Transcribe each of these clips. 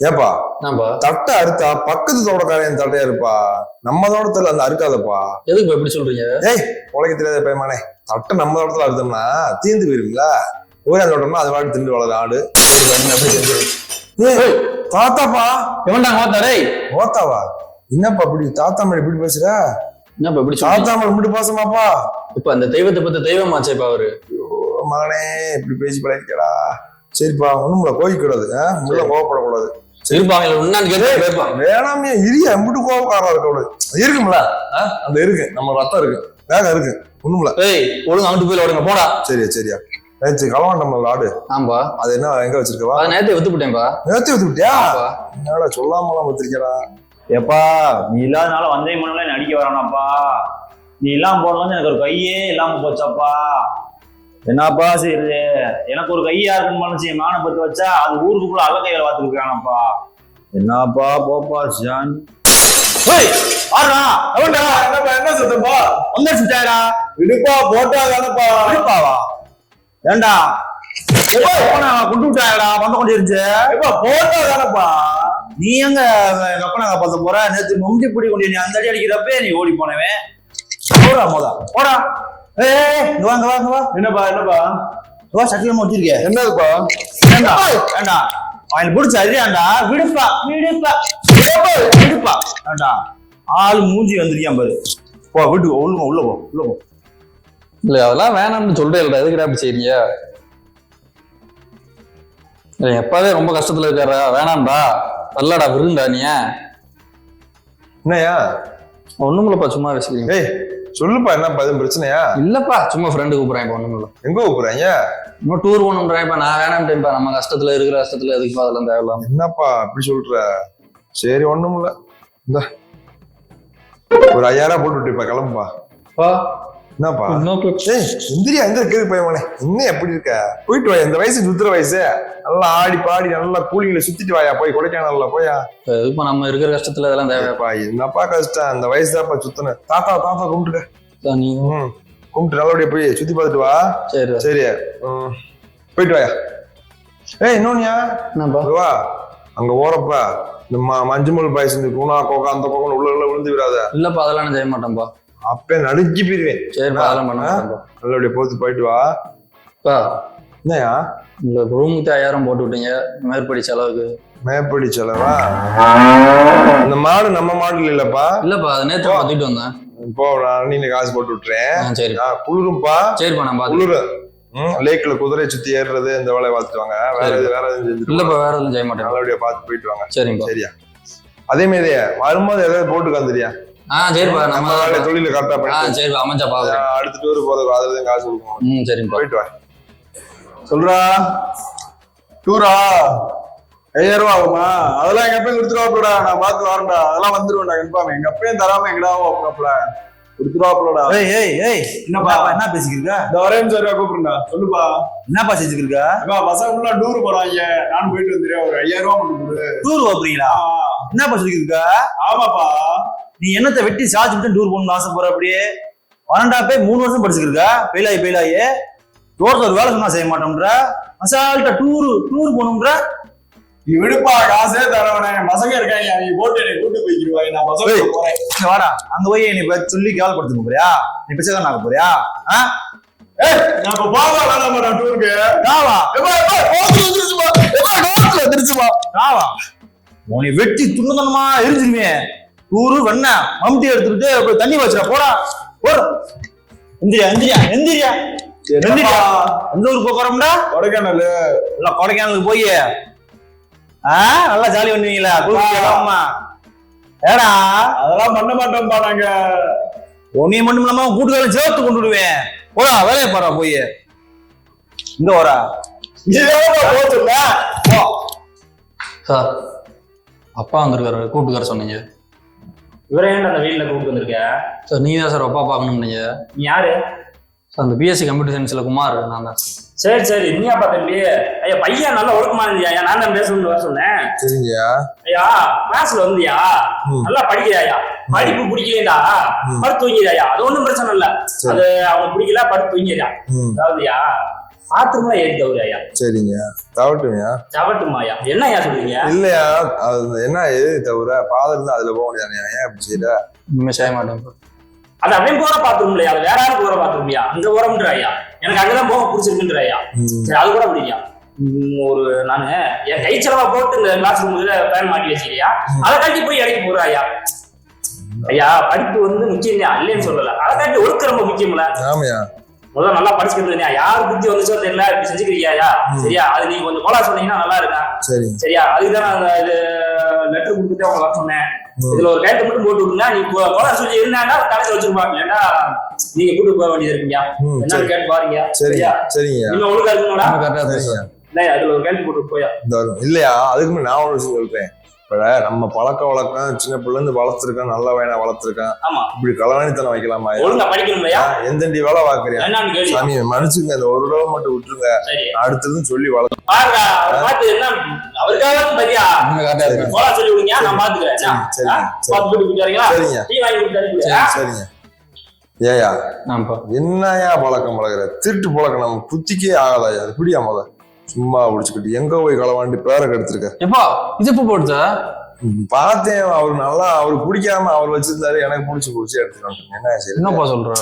ஏப்பா தட்டை அறுத்தா பக்கத்து தோட்டக்காரன் தட்டையா இருப்பா, நம்ம தோட்டத்துல அந்த அறுக்காதப்பா. எதுக்கு எப்படி சொல்றீங்க? ஏய் உழைக்க தெரியாத பயமானே, தட்டை நம்ம தோட்டத்துல அறுத்தோம்னா தீர்ந்து போயிருங்களா? ஊரா தோட்டம்னா அது வாட்டி திண்டு வளர ஆடு. தாத்தாப்பா ஓத்தாவா? என்னப்பா இப்படி தாத்தா மேல இப்படி பேசுற? என்னப்பா இப்படி தாத்தா மேல இப்படி பேசமாப்பா? இப்ப அந்த தெய்வத்தை பத்தி தெய்வமாச்சேப்பா அவரு. மகனே இப்படி பேசி பழகிக்கடா. சரிப்பா, ஒண்ணும்ல கோவிக்கூடாது, முள்ள கோவப்படக்கூடாது. வேணாமே இரியா, எம்பிட்டு கோவக்காரா இருக்க இருக்கும்ல, அந்த இருக்கு நம்ம ரத்தம் இருக்கு, வேகம் இருக்கு, ஒண்ணும்ல. ஒழுங்கு அங்கிட்டு போய் ஓடுங்க போடா. சரியா சரியா. களவாண்டம்ல ஆடு. ஆம்பா அது என்ன எங்க வச்சிருக்கவா? நேரத்தை வித்து விட்டேன்பா. நேரத்தை வித்து விட்டியா? என்னடா சொல்லாமலாம் வச்சிருக்கா? எப்பா நீ இல்லாதனால வந்தே மனம்ல நடிக்க வரானாப்பா. நீ இல்லாம போனது எனக்கு ஒரு கையே இல்லாம போச்சாப்பா. என்னப்பா சரி, எனக்கு ஒரு கையா இருக்குன்னு செய்ய மான பத்து வச்சா அது ஊருக்குள்ள அல்ல கையில பார்த்துருக்கானப்பா. என்னப்பா போப்பா ஜான். என்ன சத்தப்பா? வந்துச்சுட்டாரா? விடுப்பா, போட்டா தானப்பா. விடுப்பாவா? ஏண்டா குண்டு விட்டாடா, பந்த கொண்டு இருந்துச்சு. போட்டா தானப்பா. நீ எங்க கப்பனாங்க பார்த்த போற? நேற்று முங்கி பிடி கொண்டு நீ அந்த அடி அடிக்கிறப்பே நீ ஓடி போனவன். போடா மோதா போடா. இங்க வாங்க வாங்க வா. என்னப்பா என்னப்பா? சட்டில முடிச்சிருக்கே. என்னதுப்பா? ஏண்டா அவன் பிடிச்ச அறியாண்டா. விடுப்பா விடுப்பா விடுப்பா. ஏண்டா ஆளு மூஞ்சி வந்துருக்கியான் பாரு. போ வீட்டுக்கு உள்ள போ உள்ள போ உள்ள போ. இல்ல அதெல்லாம் வேணாம்னு சொல்றேன். எதுக்கு அப்படி செய்றீங்க? எப்பாவே ரொம்ப கஷ்டத்துல இருக்காரா? வேணாம்டா வரலடா, விருந்தா நீ. என்னையா? ஒண்ணுமில்லப்பா, சும்மா பேசுறீங்க. ஏய் சொல்லுப்பா, என்னப்பா எதுவும் பிரச்சனையா? இல்லப்பா, சும்மா ஃப்ரெண்டு கூப்பிடுறேன். இப்ப ஒண்ணுமில்ல. எங்க கூப்பிடுறாங்க? இன்னும் டூர் போகணுன்றேன். இப்ப நான் வேணாம்ட்டேன்ப்பா. நம்ம கஷ்டத்துல இருக்கிற கஷ்டத்துல எதுக்கு அதெல்லாம் தேவையில்லாம. என்னப்பா அப்படி சொல்ற? சரி ஒண்ணுமில்ல, இந்த ஒரு 5000 போட்டு விட்டுப்பா, கிளம்புப்பா. என்னப்பா? இந்திரியா எந்த கேள்வி பயமானே, இன்னும் எப்படி இருக்க? போயிட்டு வா, இந்த வயசு சுத்துற வயசு. நல்லா ஆடி பாடி நல்லா கூலிங்களை சுத்திட்டு வாயா, போய் கொடைக்கானல்ல போயா. இப்ப நம்ம இருக்கிற கஷ்டத்துல இதெல்லாம் தேவையாப்பா? என்னப்பா கஷ்டம், அந்த வயசு தான்ப்பா சுத்தன. தாத்தா தாத்தா கும்பிட்டுக்க, நீ கும்பிட்டு நல்லபடியா போய் சுத்தி பார்த்துட்டு வா. சரி சரி போயிட்டு வாயா. இன்னொன்னுயா வா, அங்க ஓரப்பா இந்த மஞ்சுமல் பாய்ஸ் இந்த கூணா கோகா அந்த கோகா உள்ள விழுந்து விடாத. இல்லப்பா அதெல்லாம் நான் செய்ய மாட்டேன்ப்பா. அப்ப நடுக்கி போயிருவேன். சரிப்பா அதெல்லாம் பண்ண நல்லபடியா போத்து போயிட்டு வா. என்னயா இந்த ரூமுக்கு 5000 போட்டு விட்டீங்க மேற்படி செலவுக்கு? மேற்படி செலவா? அந்த மாடு நம்ம மாடு இல்லப்பா. இல்லப்பா அது நேற்று பார்த்துட்டு வந்தேன். இப்போ நான் காசு போட்டு விட்டுறேன். சரி குளிரும்பா. சரிப்பா நான் குளிரு. லேக்ல குதிரை சுத்தி ஏறுறது இந்த வேலையை பார்த்துட்டு வேற எதுவும் இல்லப்பா, வேற எதுவும் செய்ய மாட்டேன். நல்லபடியா பார்த்து போயிட்டு வாங்க. சரிங்க சரியா? அதே மாதிரியே வரும்போது ஏதாவது போட்டு வந்துறியா? சரிப்பா நம்ம தொழில கரெக்டா பண்ணி. சரிப்பா அமைச்சா பாக்குறேன். அடுத்த டூர் போறதுக்கு அதுல காசு கொடுக்கணும். சரிப்பா போயிட்டு வா. சொல்றா டூரா 5000 ரூபா ஆகுமா? அதெல்லாம் எங்க அப்பயும் கொடுத்துருவாப்லடா, நான் பார்த்து வரேன்டா. அதெல்லாம் வந்துருவேன்டா கன்ஃபார்ம். எங்க அப்பயும் தராம எங்கடாவோ அப்புறம்ல கொடுத்துருவாப்லடா. என்னப்பா என்ன பேசிக்கிருக்க? இந்த வரேன்னு சொல்றா, கூப்பிடுறா. சொல்லுப்பா என்னப்பா செஞ்சுக்கிருக்க? பசங்க ஃபுல்லா டூர் போறாங்க, நானும் போயிட்டு வந்துடுறேன். ஒரு 5000 ரூபா மட்டும் கொடு. டூர் போறீங்களா? என்னப்பா சொல்லிக்கிருக்க? ஆமாப்பா. நீ என்னத்தை வெட்டி சார்ஜ் விட்டு டூர் போகணும்னு ஆசைப்படுற? அப்படியே வரண்டா போய் 3 வருஷம் படிச்சுக்கிருக்க. பெயிலாயி ரோட்ல ஒரு வேலை சொன்னா செய்ய மாட்டோம்ன்ற. அசால்ட்டா டூர் போகணும்ன்ற. நீ விடுப்பா, காசே தரவனே. பசங்க இருக்காங்க, நீ போட்டு என்னை கூட்டு போய்க்கிடுவாங்க. நான் பசங்க போறேன். வாடா அங்க போய் நீ சொல்லி கேவலப்படுத்த போறியா? நீ பிச்சைதான் ஆக போறியா? நான் இப்ப போவா வேணாமா டூருக்கு? ராவா வந்துருச்சுமா. ராவா உன்னை வெட்டி துண்ணதனமா எரிஞ்சிருவேன். டூரு வெண்ண மம்டி எடுத்துக்கிட்டு தண்ணி வச்சுடா. போடா போற. எந்திரியா எந்த ஊருக்கு போறோம்டா? கொடைக்கானல். இல்ல கொடைக்கானலுக்கு போய் நல்லா ஜாலி பண்ணுவீங்களா? ஏடா அதெல்லாம் பண்ண மாட்டோம்பா நாங்க. உன்னைய மட்டும் இல்லாம கூட்டுக்காரன் சேர்த்து கொண்டு விடுவேன். போடா வேலையை பாரா. போய் இங்க வரா சார். அப்பா வந்திருக்காரு, கூப்பிட்டுக்கார சொன்னீங்க. இவரே அந்த வீட்டுல கூப்பிட்டு வந்திருக்க சார்? நீங்க தான் சார் அப்பா பார்க்கணும். நீ யாரு? சார் அந்த பிஎஸ்சி கம்ப்யூட்டர் சயின்ஸ்ல குமார் நான் தான். சரி நீ அப்பா தம்பி. ஐயா பையன் நல்லா ஒழுக்கமா இருந்தியா? நான் தான் பேசணும்னு வர சொன்னேன். சரிங்கய்யா. ஐயா கிளாஸ்ல வந்தியா? நல்லா படிக்கிறாயா? படிப்பு பிடிக்கலடா படுத்து தூங்கிறியா? அது ஒண்ணும் பிரச்சனை இல்ல. அது அவனுக்கு பிடிக்கல, படுத்து தூங்கிறியா? அதாவதுயா பாத்ரூம்ல ஏறி தவறு ஐயா. சரிங்க, தவட்டுமையா? தவட்டுமாயா? என்ன ஐயா சொல்றீங்க? இல்லையா, அது என்ன எது தவிர பாதம் இருந்தா அதுல போக முடியாது. ஏன் அப்படி செய்யற? இனிமே செய்ய மாட்டேன். அது அவன் போற பாத்ரூம் இல்லையா, அது வேற யாரும் போற பாத்ரூம்யா, அங்க போறோம்ன்ற ஐயா. எனக்கு அங்கதான் போக பிடிச்சிருக்குன்ற ஐயா. சரி, அது கூட முடியா. ஒரு நானு என் கை செலவா போட்டு இந்த கிளாஸ் ரூம்ல ஃபேன் மாட்டி வச்சிருக்கியா, அதை காட்டி போய் இறக்கி போற ஐயா. ஐயா, படிப்பு வந்து முக்கியம் இல்லையா, இல்லைன்னு சொல்லல. அதை காட்டி ஒழுக்க ரொம்ப முக்கியம்ல. ஆமையா, முதல்ல நல்லா படிச்சுக்கிட்டு யார் புத்தி வந்துச்சோ தெரியல, இப்படி செஞ்சுக்கிறியா? சரியா, அது நீங்க கொஞ்சம் கோலா சொன்னீங்கன்னா நல்லா இருக்கா? சரி சரியா, அதுக்குதான் நான் இது லெட்டர் கொடுத்துட்டு அவங்க வர சொன்னேன். இதுல ஒரு கைட்டு மட்டும் போட்டு விடுங்க. நீ கோலா சொல்லி இருந்தாங்கன்னா கடைசி வச்சிருப்பாங்க, இல்லைன்னா நீங்க கூட்டு போக வேண்டியது இருக்குங்க. என்னன்னு கேட்டு பாருங்க. சரியா, சரிங்க. இன்னும் ஒழுங்கா இருக்குங்களா? சரிங்க. இல்லையா, அதுல ஒரு கைட்டு போட்டு போயா. இல்லையா, அதுக்கு நான் ஒரு விஷயம் சொல்றேன். இப்ப நம்ம பழக்க வழக்கம் சின்ன பிள்ளை இருந்து வளர்த்துருக்கேன், நல்ல வேணா வளர்த்துருக்கேன். ஆமா, இப்படி கலவாணித்தனம் வைக்கலாமா? ஒழுங்கா படிக்கணும் இல்லையா? எந்தண்டி வேலை பாக்குறியா? சாமி மன்னிச்சுங்க, அந்த ஒரு தடவை மட்டும் விட்டுருங்க. அடுத்ததும் சொல்லி வளர்த்து பாத்து என்ன அவருக்காக பதியா கோலா சொல்லி விடுங்க, நான் பாத்துக்கிறேன். சரிங்க. ஏயா என்னயா பழக்கம் பழகுற? திருட்டு பழக்கம் நம்ம புத்திக்கே ஆகாதாயா? அது பிடியா முத சும்மா குடிச்சுக்கிட்டு எங்க போய் களவாண்டி பேரை கெடுத்திருக்க. எப்பா இது எப்ப போடுச்சா? பார்த்தேன், அவரு நல்லா அவரு பிடிக்காம அவர் வச்சிருந்தாரு, எனக்கு பிடிச்சி பிடிச்சி எடுத்துட்டு. என்ன சரி, என்னப்பா சொல்ற?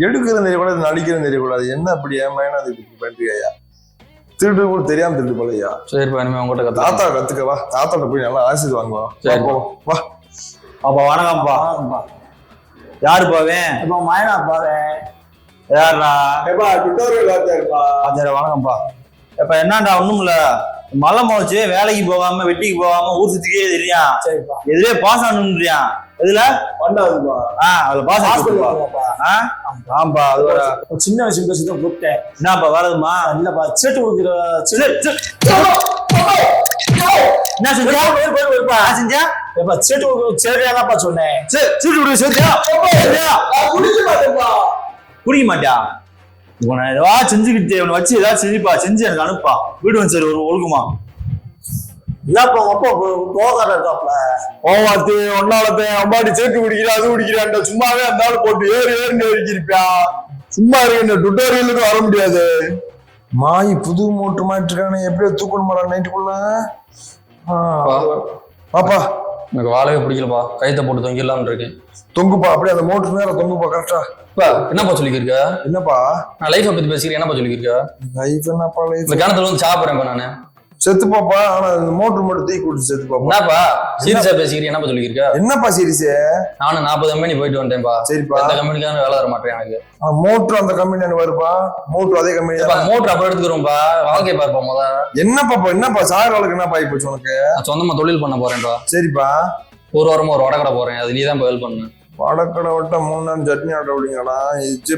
எடுக்கிறது தெரியக்கூடாது, நடிக்கிறது தெரியக்கூடாது. என்ன அப்படி ஏமாயினா அது பண்றியா? திருட்டு கூட தெரியாம திருட்டு போலையா? சரிப்பா, இனிமே உங்ககிட்ட தாத்தா கத்துக்கவா, தாத்தாட்ட போய் நல்லா ஆசீர்வாதம் வாங்குவா. சரி வா. அப்பா வணக்கம்ப்பா. யாருப்பாவேன்? இப்போ மாயனா பாரு. யாருடா? டுட்டோரியல் வணக்கம்ப்பா. இப்ப என்னடா ஒண்ணும் இல்ல, மலை மோச்சு வேலைக்கு போகாம வெட்டிக்கு போகாம ஊர் சுத்திக்கே தெரியா? சரிப்பா. எதுலயே பாஸ் ஆகணும்ன்றியா? இதுல பண்ணாதுப்பா. அதுல பாஸ் ஆகுதுப்பா. ஆம்பா, அது ஒரு சின்ன விஷயம் பேசி தான் கூப்பிட்டேன். என்னப்பா வரதுமா? இல்லப்பா, சேட்டு கொடுக்குற என்ன செஞ்சா? செஞ்சா சேட்டு கொடுக்குற சேட்டையாதான்ப்பா சொன்னேன். சீட்டு கொடுக்க சேர்த்தியா? குடிக்க மாட்டியா? உன ஏதாவது செஞ்சுக்கிட்டு உன்னை வச்சு ஏதாவது செஞ்சுப்பா, செஞ்சு எனக்கு அனுப்பா. வீடு வந்து சரி ஒரு ஒழுக்குமா. இல்லப்பா, அப்பா போகாத இருக்காப்ல. ஓவாத்து ஒன்னாலத்தை அம்பாடி சேர்த்து குடிக்கிறா, அது குடிக்கிறான். சும்மாவே இருந்தாலும் போட்டு ஏறி ஏறிருப்பியா. சும்மா இருக்கு, இந்த டுட்டோரியலுக்கு வர முடியாது. மாய் புது மோட்டு மாட்டு இருக்கானே, எப்படியோ தூக்கணும் மாடா நைட்டுக்குள்ள. பாப்பா எனக்கு வாழவே பிடிக்கலப்பா, கைத்த போட்டு தொங்கிடலாம்னு இருக்கேன். தொங்குப்பா, அப்படியே அந்த மோட்டர் நேரம் தொங்குப்பா. கரெக்டா என்னப்பா சொல்லிக்கிருக்க? என்னப்பா நான் லைஃப் பத்தி பேசிக்கிறேன், என்னப்பா சொல்லிக்கிருக்க? லைஃப் என்னப்பா? லைஃப் இந்த கிணத்துல வந்து சாப்பிடுறேன்ப்பா நானு. செத்துப்பாப்பா, ஆனா இந்த மோட்டர் மட்டும் தீ குடிச்சு செத்துப்பாப்பா. என்னப்பா சீரியஸா பேசிக்கிறேன், என்னப்பா சொல்லிக்கிருக்க? என்னப்பா சீரியஸே? நானும் 40 கம்பெனி போயிட்டு வந்துட்டேன்ப்பா. சரிப்பா, அந்த கம்பெனிக்கான வேலை தர மாட்டேன் எனக்கு. மோட்டர் அந்த கம்பெனி வருப்பா, மோட்டர் அதே கம்பெனி. மோட்டர் அப்புறம் எடுத்துக்கிறோம்ப்பா, வாழ்க்கை பார்ப்பா முத. என்னப்பா சார் வாழ்க்கை என்னப்பா இப்போ உனக்கு? நான் சொந்தமா தொழில் பண்ண போறேன்ப்பா. சரிப்பா, ஒரு வாரமா ஒரு வடக்கடை போறேன், அது நீதான் ஹெல்ப் பண்ணு. வடக்கடை விட்டா 3 நாள் சட்னி ஆட்ட அப்படிங்கடா.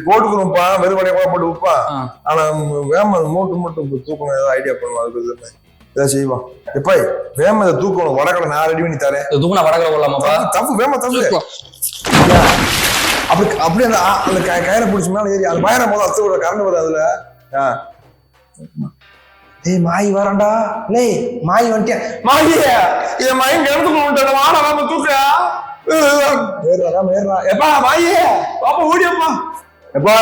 போட்டுக்கிறோம்ப்பா, வெறும் வடையா போட்டு விப்பா. ஆனா வேம மோட்டர் மட்டும் தூக்கணும், ஏதாவது ஐடியா பண்ணுவோம். அதுக்கு ஏதாவது செய்வான். எப்பா வேம இதை தூக்கணும், வடக்கடை நான் ரெடி பண்ணி தரேன். தூக்குனா வடக்கடை போடலாமாப்பா? தப்பு வேம தப்பு. அப்படி அப்படியே அந்த கயிறை பிடிச்ச மேல ஏறி அது பயணம் போது அத்து விட கரண்ட் வருது அதுல. ஏய் மாய் வரண்டா, லே மாய் வந்துட்டேன். மாயே என் மயம் கிணத்துக்குள்ள வந்துட்டேன், வாடா நாம தூக்க. எப்பா மாயே பாப்பா ஓடியப்பா. எப்பா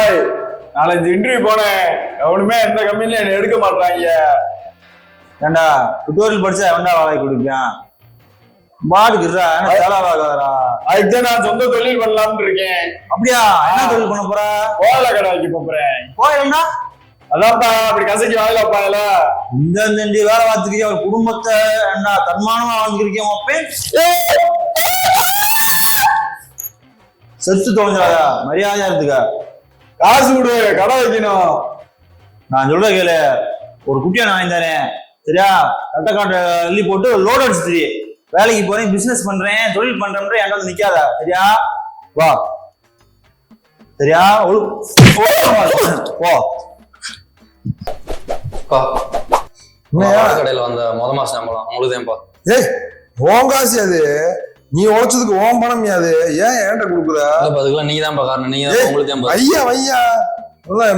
நாலஞ்சு இன்டர்வியூ போனேன், எவனுமே எந்த கம்பெனில என்ன எடுக்க மாட்டாங்க. ஏண்டா டுட்டோரியல் படிச்சா எவன்டா வேலைக்கு கொடுப்பேன்? பாடுக்குறா வேலைவாகாதரா. அதுக்குதான் நான் சொந்த தொழில் பண்ணலாம்னு இருக்கேன். அப்படியா? என்ன தொழில் பண்ண போற? கோயில கடை வைக்க போறேன். கோயில்னா அதான்ப்பா, அப்படி கசக்கி வாயில வைப்பாங்கல்ல. இந்த வேலை பார்த்துக்கிறியா? ஒரு குடும்பத்தை என்ன தன்மானமா வாழ்ந்துக்கிறியா? செத்து தோஞ்சாதா, மரியாதையா இருந்துக்க. காசு கொடு, கடை வைக்கணும். நான் சொல்ற கேளு, ஒரு குட்டியா நான் தரேன் சரியா? கட்டக்காட்டை அள்ளி போட்டு லோட் அடிச்சு வேலைக்கு போறேன், பிசினஸ் பண்றேன், தொழில் பண்றேன், என்கிட்ட வந்து நிக்காத சரியா? வா சரியா? போ. கடையில வந்த முத மாசம் சம்பளம் உங்களுதேன்பா. ஏய் உன் காசு அது, நீ உழைச்சதுக்கு ஓம் பணம் அது, ஏன் என்கிட்ட கொடுக்குற? அதுக்கெல்லாம் நீங்க தான் காரணம், நீங்க தான் உங்களுக்கு. ஐயா ஐயா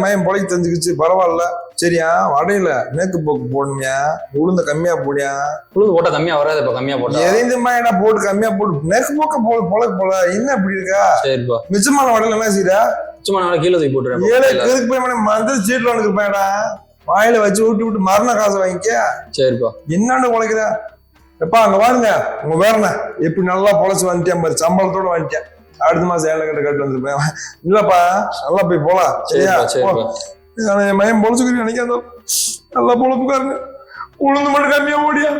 மயம் பொழைக்கு தெரிஞ்சுக்கிச்சு, பரவாயில்ல. சரியா, வடையில மேக்கப் போக்கு போடணுமியா, உளுந்த கம்மியா போடியா? உளுந்து போட்டா கம்மியா வராது, இப்ப கம்மியா போட்டா எரிந்து மாயடா போட்டு கம்மியா போட்டு மேக்கப் போக்க பொழக்கு போல. என்ன அப்படி இருக்கா? சரிப்பா, மிச்சமான வடையில என்ன செய்யற? மிச்சமான கீழே தூக்கி போட்டுறேன். ஏழை கிருக்கு போய் வந்து சீட்ல வந்து இருப்பேன்டா. வாயில வச்சு ஊட்டி விட்டு மரண காசை வாங்கிக்க. சரிப்பா. என்னன்னு உழைக்கிற எப்பா? அங்க வாருங்க, உங்க வேற என்ன எப்படி நல்லா பொழைச்சு வந்துட்டேன் பாரு, சம்பளத்தோட வந்துட்டேன். அடுத்த மாசம் 7 கட்ட கட்டு வந்துருப்பேன். இல்லப்பா நல்லா போய் போலாம் சரியா? என் மயம் பொழைச்சுக்கிறேன் நினைக்காத, நல்லா பொழப்புக்காருங்க. உளுந்து மட்டும் கம்மியா ஓடியா.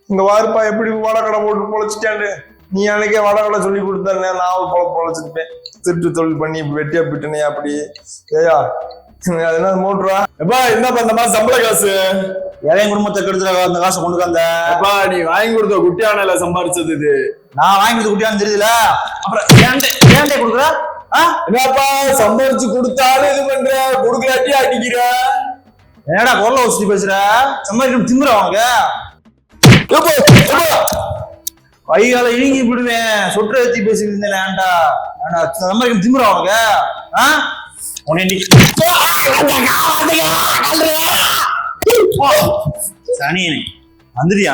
இங்க வாருப்பா எப்படி வடக்கடை போட்டு பொழைச்சிட்டாண்டு. நீ அன்னைக்கே வடக்கடை சொல்லி கொடுத்தேன், நான் பொழைச்சிருப்பேன். திருட்டு தொழில் பண்ணி வெட்டியா பிட்டனே அப்படி. ஏயா அது என்ன மோட்டரா? எப்பா என்னப்பா இந்த மாதிரி சம்பள காசு? என் குடும்பத்தை கெடுத்துற அந்த காசை கொண்டு வந்த. அப்பா நீ வாங்கி கொடுத்த குட்டியானையில சம்பாரிச்சது இது. நான் வாங்கி கொடுத்த குட்டியானு தெரியல, அப்புறம் ஏன்டே கொடுக்குற? என்னப்பா சம்பாரிச்சு கொடுத்தாலும் இது பண்ற, கொடுக்கலாட்டி அடிக்கிற. என்னடா குரல வசதி பேசுற? சம்பாதிக்கணும் திமுற அவங்க. கையால இழுங்கி விடுவேன். சொற்ற ஏத்தி பேசிட்டு இருந்தேன். ஏன்டா சம்பாதிக்கணும் திமுற அவங்க. சனியனே வந்துடுறியா?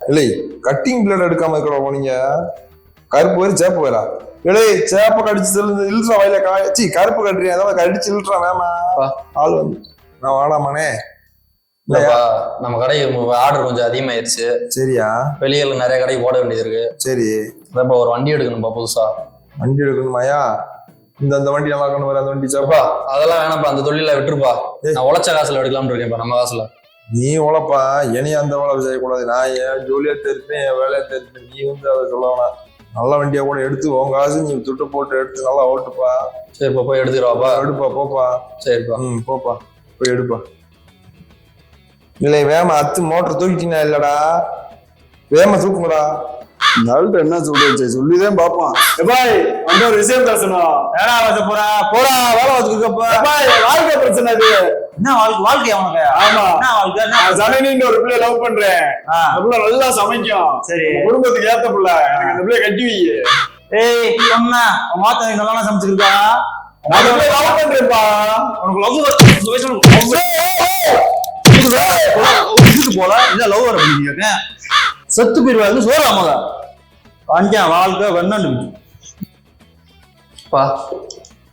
இல்லை கட்டிங் பிளேட் எடுக்காம இருக்கிற போனீங்க. கருப்பு வேறு சேப்பு வேறா? இல்லை சேப்பை கடிச்சு இழுறா வயல காய்ச்சி கருப்பு கட்டுறீங்க, அதாவது கடிச்சு இழுறா வேமா ஆள் வந்து. நான் வாடாமானே. இல்லப்பா நம்ம கடை ஆர்டர் கொஞ்சம் அதிகமாயிருச்சு. சரியா? வெளியில நிறைய கடைக்கு போட வேண்டியது இருக்கு. சரி அதான் ஒரு வண்டி எடுக்கணும்பா புதுசா. வண்டி எடுக்கணுமாயா? இந்த வண்டி நல்லா கொண்டு வர அந்த வண்டி சேப்பா அதெல்லாம் வேணாப்பா, அந்த தொழில விட்டுருப்பா. நான் உழைச்ச காசுல எடுக்கலாம்னு இருக்கேன்ப்பா, நம்ம காசுல. நீ உழைப்பா, இனி அந்த வேலை செய்யக்கூடாது. நான் என் ஜோலியா தெரிப்பேன், என் வேலையா தெரிப்பேன். நீ வந்து அதை சொல்லலாம். நல்ல வண்டியா கூட எடுத்து உன் காசு நீ துட்டு போட்டு எடுத்து நல்லா ஓட்டுப்பா. சரிப்பா போய் எடுத்துருவாப்பா. எடுப்பா போப்பா. சரிப்பா. போப்பா போய் எடுப்பா. இல்லை வேம அத்து மோட்டர் தூக்கிட்டீங்கன்னா இல்லடா, வேம தூக்குங்கடா. நாள்கிட்ட என்ன சொல்றது சொல்லிதான் பாப்பான். எப்பாய் அந்த ஒரு விஷயம் பேசணும். ஏடா வச்ச போறா போடா வேலை வச்சுக்கப்ப. வாழ்க்கை பிரச்சனை அது. என்ன வாழ்க்கை அவனுக்கு? ஆமா என்ன வாழ்க்கை? சனனின்னு ஒரு பிள்ளைய லவ் பண்றேன். அந்த பிள்ளை நல்லா சமைக்கும். சரி குடும்பத்துக்கு ஏத்த பிள்ளை. எனக்கு அந்த பிள்ளைய கட்டி வை. ஏய் சொன்னா மாத்த நல்லா சமைச்சிருக்கா? லவ் பண்றேன்ப்பா. உனக்கு லவ் போல இல்ல லவ் வர பண்ணிக்க செத்து போயிருவாரு சோறாமதா வாங்கியா வாழ்க்கை வெண்ணு. பா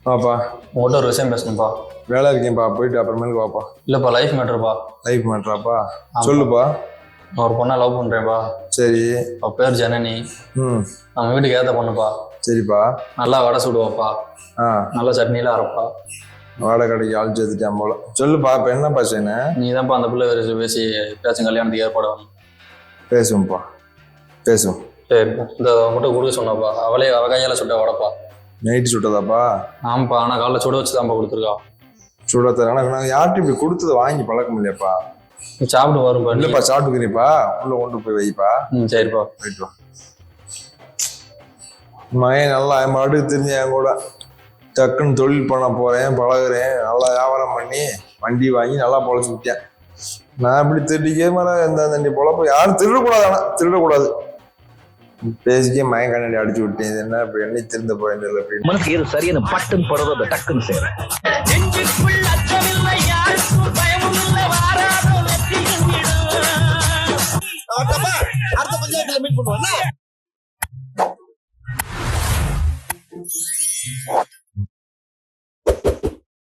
வாப்பா உங்கள்கிட்ட ஒரு விஷயம் பேசணும்ப்பா. வேலை இருக்கேன்ப்பா, போயிட்டு அப்புறமேலுக்கு வாப்பா. இல்லப்பா லைஃப் மேட்டர்ப்பா. லைஃப் மேட்டராப்பா? சொல்லுப்பா. நான் ஒரு பொண்ணை லவ் பண்றேன்ப்பா. சரி. அவ பேர் ஜனனி. நம்ம வீட்டுக்கு ஏத்த பொண்ணுப்பா. சரிப்பா. நல்லா வடை சுடுவாப்பா. நல்லா சட்னிலாம் அரைப்பா. வாடகை கடைக்கு ஆள் சேர்த்துட்டேன் போல. சொல்லுப்பா இப்ப என்னப்பா செய்யணும்? நீ தான்ப்பா அந்த பிள்ளை பேசி பேச்சும் கல்யாணத்துக்கு ஏற்பாடு பண்ணு. பேசுவோம்ப்பா பேசுவோம். சரிப்பா இந்த மட்டும் கொடுக்க சொன்னாப்பா. அவளே அவ கையால சுட்ட வடப்பா. நைட்டு சுட்டதாப்பா? ஆமாப்பா, ஆனா காலைல சுட வச்சுதான்ப்பா கொடுத்துருக்கா. சுடத்த நாங்கள் யார்கிட்ட இப்படி கொடுத்தது வாங்கி பழக்கம் இல்லையாப்பா. நீ சாப்பிட்டு வரும்பா. இல்லப்பா சாப்பிட்டுக்கிறீப்பா, உள்ள கொண்டு போய் வைப்பா. சரிப்பா போயிட்டு வா. மகன் நல்லா என் பாட்டுக்கு தெரிஞ்ச என் கூட டக்குன்னு தொழில் பண்ண போறேன், பழகுறேன், நல்லா வியாபாரம் பண்ணி வண்டி வாங்கி நல்லா பொழைச்சு விட்டேன். நான் இப்படி திருடிக்கே மேலே எந்த தண்ணி பொழப்ப யாரும் திருடக்கூடாது. ஆனால் திருடக்கூடாது பேசிக்கே மயம் கண்ணாடி அடிச்சு விட்டேன். இது என்ன இப்ப என்னை திருந்த போறேன் அப்படின்னு மனசுக்கு எது சரியான பட்டன் படுறத டக்குன்னு செய்யறேன். அடுத்த பஞ்சாயத்துல மீட் பண்ணுவாங்க.